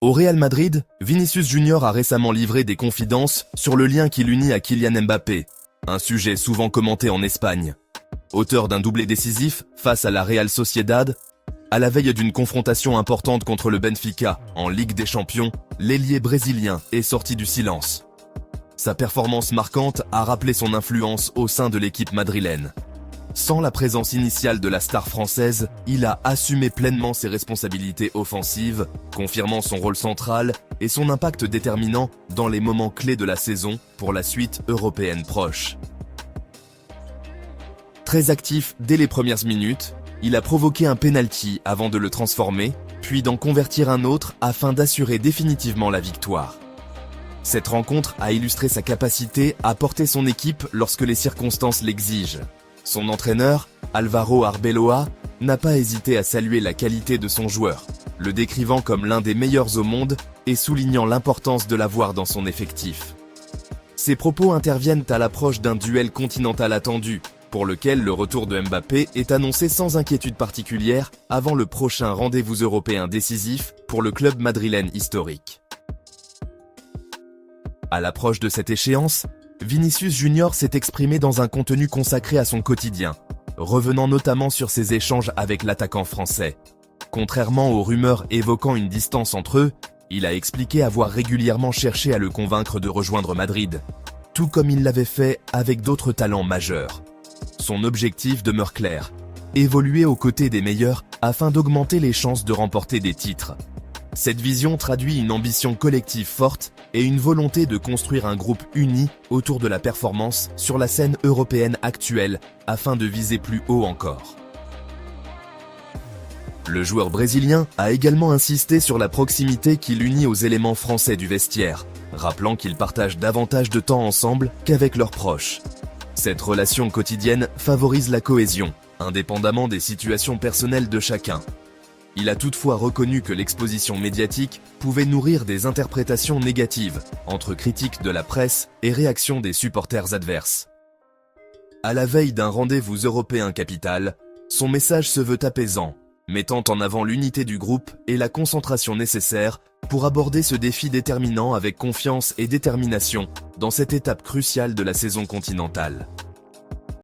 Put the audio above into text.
Au Real Madrid, Vinicius Junior a récemment livré des confidences sur le lien qui l'unit à Kylian Mbappé, un sujet souvent commenté en Espagne. Auteur d'un doublé décisif face à la Real Sociedad, à la veille d'une confrontation importante contre le Benfica en Ligue des Champions, l'ailier brésilien est sorti du silence. Sa performance marquante a rappelé son influence au sein de l'équipe madrilène. Sans la présence initiale de la star française, il a assumé pleinement ses responsabilités offensives, confirmant son rôle central et son impact déterminant dans les moments clés de la saison pour la suite européenne proche. Très actif dès les premières minutes, il a provoqué un penalty avant de le transformer, puis d'en convertir un autre afin d'assurer définitivement la victoire. Cette rencontre a illustré sa capacité à porter son équipe lorsque les circonstances l'exigent. Son entraîneur, Álvaro Arbeloa, n'a pas hésité à saluer la qualité de son joueur, le décrivant comme l'un des meilleurs au monde et soulignant l'importance de l'avoir dans son effectif. Ces propos interviennent à l'approche d'un duel continental attendu, pour lequel le retour de Mbappé est annoncé sans inquiétude particulière avant le prochain rendez-vous européen décisif pour le club madrilène historique. À l'approche de cette échéance, Vinicius Junior s'est exprimé dans un contenu consacré à son quotidien, revenant notamment sur ses échanges avec l'attaquant français. Contrairement aux rumeurs évoquant une distance entre eux, il a expliqué avoir régulièrement cherché à le convaincre de rejoindre Madrid, tout comme il l'avait fait avec d'autres talents majeurs. Son objectif demeure clair, évoluer aux côtés des meilleurs afin d'augmenter les chances de remporter des titres. Cette vision traduit une ambition collective forte et une volonté de construire un groupe uni autour de la performance sur la scène européenne actuelle afin de viser plus haut encore. Le joueur brésilien a également insisté sur la proximité qui l'unit aux éléments français du vestiaire, rappelant qu'ils partagent davantage de temps ensemble qu'avec leurs proches. Cette relation quotidienne favorise la cohésion, indépendamment des situations personnelles de chacun. Il a toutefois reconnu que l'exposition médiatique pouvait nourrir des interprétations négatives, entre critiques de la presse et réactions des supporters adverses. À la veille d'un rendez-vous européen capital, son message se veut apaisant, mettant en avant l'unité du groupe et la concentration nécessaire pour aborder ce défi déterminant avec confiance et détermination dans cette étape cruciale de la saison continentale.